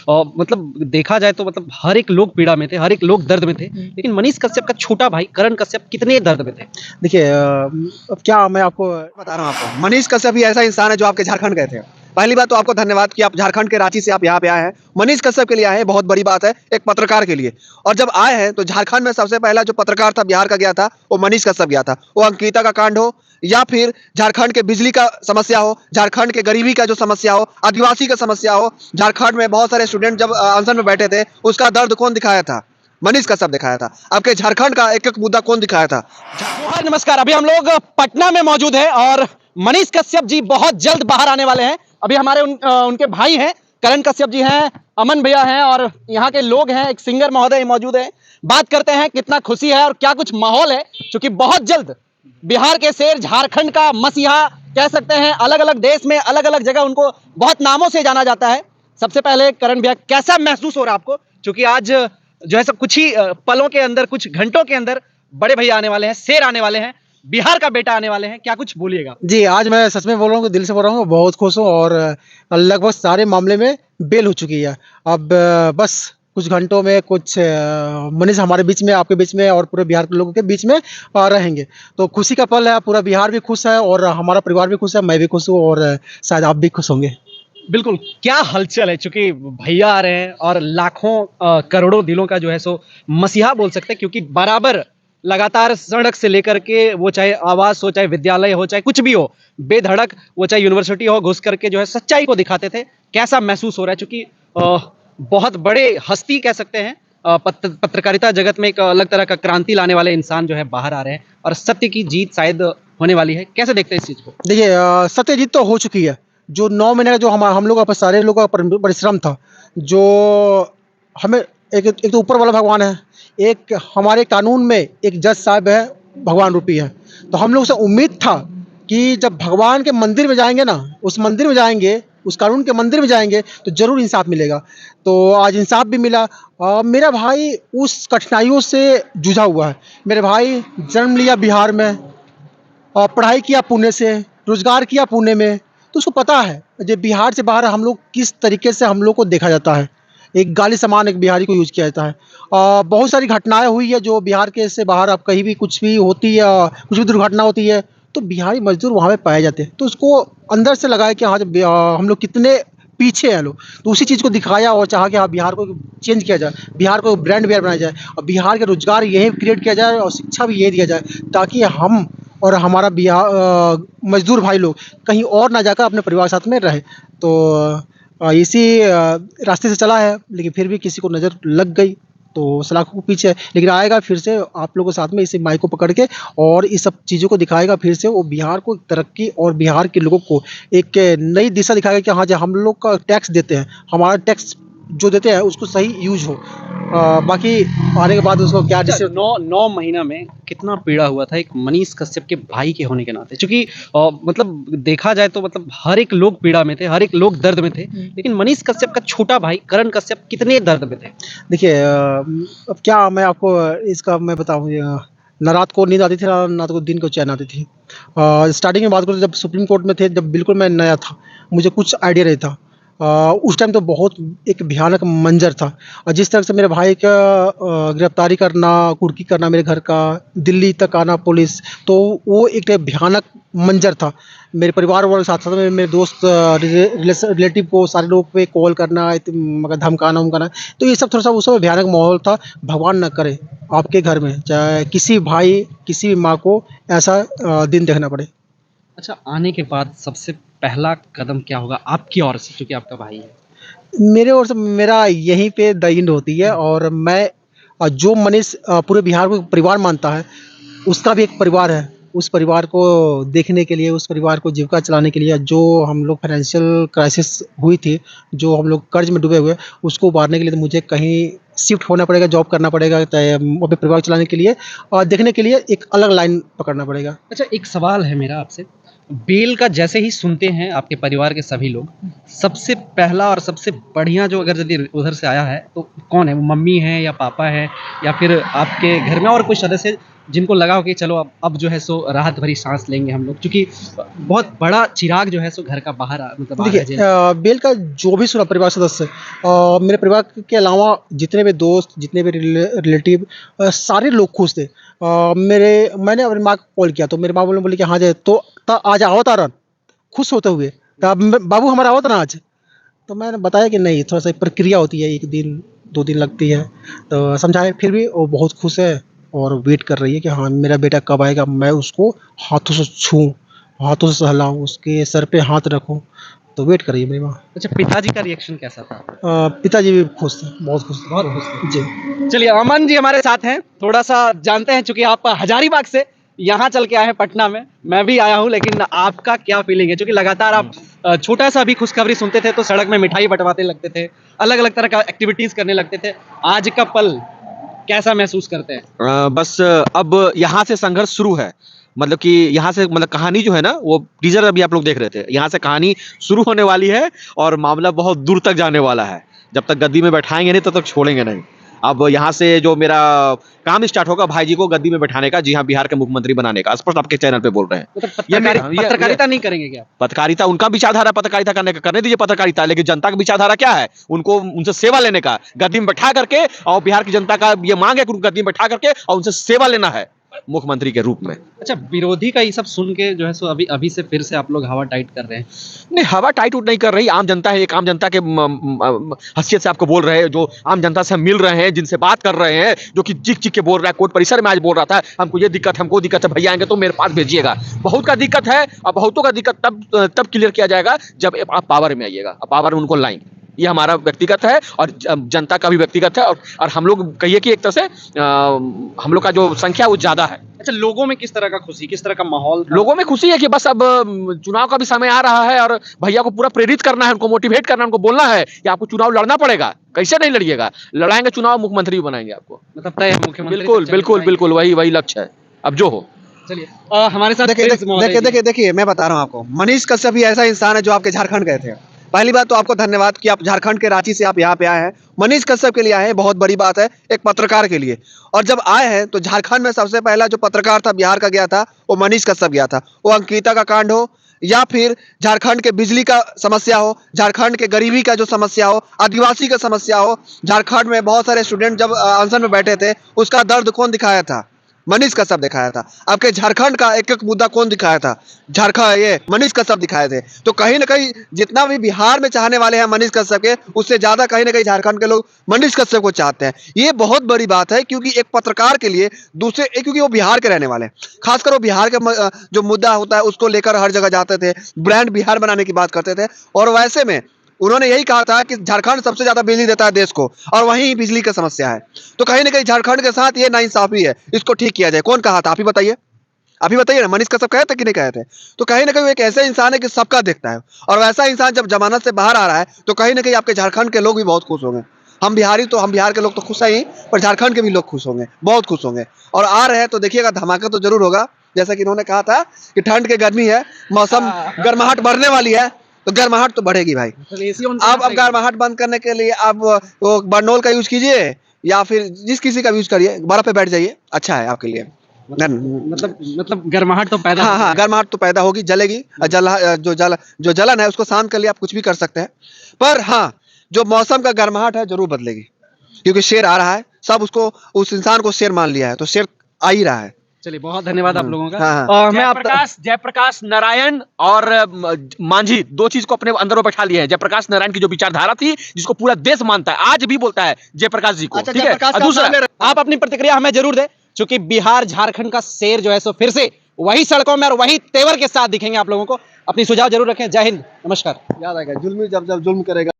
मतलब देखा जाए तो मतलब हर एक लोग पीड़ा में थे, हर एक लोग दर्द में थे, लेकिन मनीष कश्यप का छोटा भाई करण कश्यप कितने दर्द में थे। देखिए अब क्या मैं आपको बता रहा हूँ आपको, मनीष कश्यप ही ऐसा इंसान है जो आपके झारखंड गए थे। पहली बात तो आपको धन्यवाद कि आप झारखंड के रांची से आप यहाँ पे आए हैं। मनीष कश्यप के लिए आए हैं, बहुत बड़ी बात है एक पत्रकार के लिए। और जब आए हैं तो झारखंड में सबसे पहला जो पत्रकार था बिहार का गया था वो मनीष कश्यप गया था। वो अंकिता का कांड हो या फिर झारखंड के बिजली का समस्या हो, झारखंड के गरीबी का जो समस्या हो, आदिवासी का समस्या हो, झारखंड में बहुत सारे स्टूडेंट जब अनशन में बैठे थे उसका दर्द कौन दिखाया था? मनीष कश्यप दिखाया था। आपके झारखंड का एक एक मुद्दा कौन दिखाया था? जोहार, नमस्कार। अभी हम लोग पटना में मौजूद हैं और मनीष कश्यप जी बहुत जल्द बाहर आने वाले हैं। अभी हमारे उनके भाई हैं, करण कश्यप जी हैं, अमन भैया हैं और यहाँ के लोग हैं, एक सिंगर महोदय मौजूद हैं। बात करते हैं कितना खुशी है और क्या कुछ माहौल है, क्योंकि बहुत जल्द बिहार के शेर, झारखंड का मसीहा कह सकते हैं, अलग अलग देश में अलग अलग जगह उनको बहुत नामों से जाना जाता है। सबसे पहले करण भैया, कैसा महसूस हो रहा है आपको, क्योंकि आज जो है सब कुछ ही पलों के अंदर, कुछ घंटों के अंदर बड़े भैया आने वाले हैं, शेर आने वाले हैं, बिहार का बेटा आने वाले हैं, क्या कुछ बोलिएगा? जी, आज मैं सच में बोल रहा हूँ, दिल से बोल रहा हूँ, बहुत खुश हूँ और लगभग सारे मामले में बेल हो चुकी है। अब बस कुछ घंटों में कुछ मनीष हमारे बीच में, आपके बीच में और पूरे बिहार के लोगों के बीच में रहेंगे। तो खुशी का पल है, पूरा बिहार भी खुश है और हमारा परिवार भी खुश है, मैं भी खुश हूँ और शायद आप भी खुश होंगे। बिल्कुल, क्या हलचल है, क्योंकि भैया आ रहे हैं और लाखों करोड़ों दिलों का जो है सो मसीहा बोल सकते हैं, क्योंकि बराबर लगातार सड़क से लेकर के वो चाहे आवास हो, चाहे विद्यालय हो, चाहे कुछ भी हो, बेधड़क वो चाहे यूनिवर्सिटी हो, घुस करके जो है सच्चाई को दिखाते थे। कैसा महसूस हो रहा है, क्योंकि बहुत बड़े हस्ती कह सकते हैं, पत्रकारिता जगत में एक अलग तरह का क्रांति लाने वाले इंसान जो है बाहर आ रहे हैं और सत्य की जीत शायद होने वाली है। कैसे देखते हैं इस चीज को? देखिए सत्यजीत तो हो चुकी है। जो 9 महीने का जो हम लोग का सारे लोगों का परिश्रम था, जो हमें एक तो ऊपर वाला भगवान है, एक हमारे कानून में एक जज साहब है, भगवान रूपी है। तो हम लोग से उम्मीद था कि जब भगवान के मंदिर में जाएँगे ना, उस मंदिर में जाएँगे, उस कानून के मंदिर में जाएँगे तो ज़रूर इंसाफ मिलेगा। तो आज इंसाफ भी मिला। मेरा भाई उस कठिनाइयों से जूझा हुआ है। मेरे भाई जन्म लिया बिहार में और पढ़ाई किया पुणे से, रोज़गार किया पुणे में, तो उसको पता है जो बिहार से बाहर हम लोग किस तरीके से हम लोग को देखा जाता है। एक गाली समान एक बिहारी को यूज़ किया जाता है। बहुत सारी घटनाएँ हुई है जो बिहार के से बाहर अब कहीं भी कुछ भी होती है, कुछ भी दुर्घटना होती है, तो बिहारी मज़दूर वहाँ पे पाए जाते हैं। तो उसको अंदर से लगा है कि हाँ, जब हम लोग कितने पीछे हैं लोग, तो उसी चीज़ को दिखाया और चाहा कि हाँ, बिहार को चेंज किया जाए, बिहार को ब्रांड बिहार बनाया जाए और बिहार के रोज़गार यहीं क्रिएट किया जाए और शिक्षा भी यहीं दिया जाए, ताकि हम और हमारा मज़दूर भाई लोग कहीं और ना जाकर अपने परिवार के साथ में रहे। तो इसी रास्ते से चला है, लेकिन फिर भी किसी को नज़र लग गई तो सलाखों को पीछे है। लेकिन आएगा फिर से आप लोगों के साथ में इसी माइक को पकड़ के और इस सब चीज़ों को दिखाएगा फिर से। वो बिहार को तरक्की और बिहार के लोगों को एक नई दिशा दिखाएगा कि हाँ, जो हम लोग का टैक्स देते हैं, हमारा टैक्स जो देते हैं उसको सही यूज़ हो। बाकी आने के बाद उसको क्या अच्छा, 9 महीना में कितना पीड़ा हुआ था एक मनीष कश्यप के भाई के होने के नाते, क्योंकि मतलब देखा जाए तो मतलब हर एक लोग पीड़ा में थे, हर एक लोग दर्द में थे, लेकिन मनीष कश्यप का छोटा भाई करण कश्यप कितने दर्द में थे। देखिए अब क्या मैं आपको इसका मैं बताऊँ, ना रात को नींद आती थी, ना तो दिन को चैन आती थी। स्टार्टिंग में बात करूँ तो जब सुप्रीम कोर्ट में थे, जब बिल्कुल मैं नया था, मुझे कुछ आइडिया नहीं था। उस टाइम तो बहुत एक भयानक मंजर था और जिस तरह से मेरे भाई का गिरफ्तारी करना, कुर्की करना मेरे घर का, दिल्ली तक आना पुलिस, तो वो एक भयानक मंजर था। मेरे परिवार वालों के साथ साथ में मेरे दोस्त, रिलेटिव को, सारे लोग पे कॉल करना, मगर धमकाना-वमकाना, तो ये सब थोड़ा-सा उस समय भयानक माहौल था। भगवान ना करे आपके घर में, चाहे किसी भाई, किसी भी माँ को ऐसा दिन देखना पड़े। अच्छा, आने के बाद सबसे पहला कदम क्या होगा आपकी ओर से, क्योंकि आपका भाई है? मेरे ओर से मेरा यहीं पे द एंड होती है और मैं जो मनीष पूरे बिहार को एक परिवार मानता है, उसका भी एक परिवार है। उस परिवार को देखने के लिए, उस परिवार को जीविका चलाने के लिए जो हम लोग फाइनेंशियल क्राइसिस हुई थी, जो हम लोग कर्ज़ में डूबे हुए, उसको उबारने के लिए तो मुझे कहीं शिफ्ट होना पड़ेगा, जॉब करना पड़ेगा, अपने परिवार को चलाने के लिए और देखने के लिए एक अलग लाइन पकड़ना पड़ेगा। अच्छा, एक सवाल है मेरा आपसे। बेल का जैसे ही सुनते हैं आपके परिवार के सभी लोग, सबसे पहला और सबसे बढ़िया जो अगर यदि उधर से आया है तो कौन है? वो मम्मी है या पापा है या फिर आपके घर में और कोई सदस्य जिनको लगा हो कि चलो अब जो है सो राहत भरी सांस लेंगे हम लोग, क्योंकि बहुत बड़ा चिराग जो है सो घर का बाहर मतलब आ रहा है देखिए जेल बेल का जो भी सुना परिवार सदस्य मेरे परिवार के अलावा जितने भी दोस्त जितने भी रिलेटिव सारे लोग खुश थे। मैंने अपनी माँ को कॉल किया तो मेरी माँ बोली कि हाँ जाए तो आज आवत आ रहा खुश होते हुए तब बाबू हमारा आवत ना आज। तो मैंने बताया कि नहीं थोड़ा सा एक प्रक्रिया होती है, 1 दिन 2 दिन लगती है। तो समझाए फिर भी वो बहुत खुश है और वेट कर रही है कि हाँ मेरा बेटा कब आएगा, मैं उसको हाथों से छूऊं, हाथों से सहलाऊं, उसके सर पे हाथ रखूं। तो वेट कर रही है मेरी माँ। अच्छा, पिताजी का रिएक्शन कैसा था? पिताजी भी खुश थे, बहुत खुश थे। बहुत खुश थे। जी। चलिए, अमन जी हमारे साथ हैं, थोड़ा सा जानते हैं, चूंकि आप हजारीबाग से यहाँ चल के आए हैं पटना में, मैं भी आया हूँ, लेकिन आपका क्या फीलिंग है? क्योंकि लगातार आप छोटा सा भी खुशखबरी सुनते थे तो सड़क में मिठाई बंटवाते लगते थे, अलग अलग तरह का एक्टिविटीज करने लगते थे, आज का पल कैसा महसूस करते हैं? बस अब यहाँ से संघर्ष शुरू है। मतलब कि यहाँ से मतलब कहानी जो है ना वो टीजर अभी आप लोग देख रहे थे, यहाँ से कहानी शुरू होने वाली है और मामला बहुत दूर तक जाने वाला है। जब तक गद्दी में बैठाएंगे नहीं तब तक छोड़ेंगे नहीं। अब यहाँ से जो मेरा काम स्टार्ट होगा भाई जी को गद्दी में बैठाने का, जी हाँ, बिहार के मुख्यमंत्री बनाने का, स्पष्ट आपके चैनल पे बोल रहे हैं। मतलब ये पत्रकारिता नहीं करेंगे क्या? पत्रकारिता उनका विचारधारा पत्रकारिता करने का, करने दीजिए पत्रकारिता, लेकिन जनता का विचारधारा क्या है? उनको उनसे सेवा लेने का, गद्दी में बैठा करके, और बिहार की जनता का ये मांग है कि उनको गद्दी में बैठा करके और उनसे सेवा लेना है मुख्यमंत्री के रूप में। अच्छा, विरोधी का ये सब सुन के जो है सो अभी से फिर से आप लोग हवा टाइट कर रहे हैं? नहीं, हवा टाइट उट नहीं कर रही, आम जनता है, एक आम जनता के हैसियत से आपको बोल रहे हैं, जो आम जनता से हम मिल रहे हैं, जिनसे बात कर रहे हैं, जो कि चिक चिक के बोल रहा है, कोर्ट परिसर में आज बोल रहा था हमको ये दिक्कत, हमको दिक्कत है, भैया आएंगे तो मेरे पास भेजिएगा। बहुत का दिक्कत है और बहुतों का दिक्कत तब क्लियर किया जाएगा जब आप पावर में आइएगा, पावर में उनको लाएंगे। ये हमारा व्यक्तिगत है और जनता का भी व्यक्तिगत है, और हम लोग कहिए कि एक तरह से हम लोग का जो संख्या वो ज्यादा है। अच्छा, लोगों में किस तरह का खुशी, किस तरह का माहौल था? लोगों में खुशी है कि बस अब चुनाव का भी समय आ रहा है और भैया को पूरा प्रेरित करना है, उनको मोटिवेट करना है, उनको बोलना है कि आपको चुनाव लड़ना पड़ेगा, कैसे नहीं लड़िएगा, लड़ाएंगे चुनाव, मुख्यमंत्री भी बनाएंगे आपको। मतलब तय है मुख्यमंत्री? बिल्कुल बिल्कुल बिल्कुल, वही लक्ष्य है, अब जो हो। चलिए, हमारे साथ देखिए मैं बता रहा हूँ आपको, मनीष कश्यप भी ऐसा इंसान है जो आपके झारखंड गए थे। पहली बात तो आपको धन्यवाद कि आप झारखंड के रांची से आप यहाँ पे आए हैं, मनीष कश्यप के लिए आए हैं, बहुत बड़ी बात है एक पत्रकार के लिए। और जब आए हैं तो झारखंड में सबसे पहला जो पत्रकार था बिहार का गया था वो मनीष कश्यप गया था। वो अंकिता का कांड हो या फिर झारखंड के बिजली का समस्या हो, झारखंड के गरीबी का जो समस्या हो, आदिवासी का समस्या हो, झारखंड में बहुत सारे स्टूडेंट जब अनशन में बैठे थे उसका दर्द कौन दिखाया था? मनीष कश्यप दिखाया था। आपके झारखंड का एक एक मुद्दा कौन दिखाया था? झारखंड ये मनीष कश्यप दिखाए थे। तो कहीं ना कहीं जितना भी बिहार में चाहने वाले हैं मनीष कश्यप के, उससे ज्यादा कहीं ना कहीं झारखंड के लोग मनीष कश्यप को चाहते हैं। ये बहुत बड़ी बात है क्योंकि एक पत्रकार के लिए दूसरे क्योंकि वो बिहार के रहने वाले हैं, खासकर वो बिहार के जो मुद्दा होता है उसको लेकर हर जगह जाते थे, ब्रांड बिहार बनाने की बात करते थे। और वैसे में उन्होंने यही कहा था कि झारखंड सबसे ज्यादा बिजली देता है देश को और वहीं बिजली की समस्या है। तो कहीं ना कहीं झारखंड के साथ ये नाइंसाफी है, इसको ठीक किया जाए। कौन कहा था? आप ही बताइए, आप ही बताइए ना, मनीष कश्यप कहे थे कि नहीं कहे थे? तो कहीं ना कहीं वो एक ऐसा इंसान है कि सबका देखता है, और वैसा इंसान जब जमानत से बाहर आ रहा है तो कहीं ना कहीं आपके झारखंड के लोग भी बहुत खुश होंगे। हम बिहार के लोग तो खुश है ही, पर झारखंड के भी लोग खुश होंगे, बहुत खुश होंगे। और आ रहे हैं तो देखिएगा धमाका तो जरूर होगा। जैसा कि इन्होंने कहा था कि ठंड के गर्मी है, मौसम गर्माहट बढ़ने वाली है, तो गर्माहट तो बढ़ेगी भाई। आप अब गर्माहट बंद करने के लिए आप वो बर्नोल का यूज कीजिए या फिर जिस किसी का यूज करिए, बर्फ पे बैठ जाइए, अच्छा है आपके लिए। मतलब गर्माहट तो पैदा हाँ, गर्माहट तो पैदा होगी, जलेगी। जो जलन है उसको शांत कर लिए आप कुछ भी कर सकते हैं। पर हाँ, जो मौसम का गर्माहट है जरूर बदलेगी, क्योंकि शेर आ रहा है, सब उसको उस इंसान को शेर मान लिया है, तो शेर आ ही रहा है। चलिए, बहुत धन्यवाद आप लोगों का। हाँ। जयप्रकाश नारायण और मांझी दो चीज को अपने अंदर में बैठा लिए हैं। जयप्रकाश नारायण की जो विचारधारा थी जिसको पूरा देश मानता है, आज भी बोलता है जयप्रकाश जी को, अच्छा, ठीक है। जयप्रकाश और दूसरा, आप अपनी प्रतिक्रिया हमें जरूर दें, क्योंकि बिहार झारखंड का शेर जो है सो फिर से वही सड़कों में और वही तेवर के साथ दिखेंगे आप लोगों को। अपनी सुझाव जरूर रखें। जय हिंद, नमस्कार। याद आएगा जुल्मी जब जुल्म करेगा।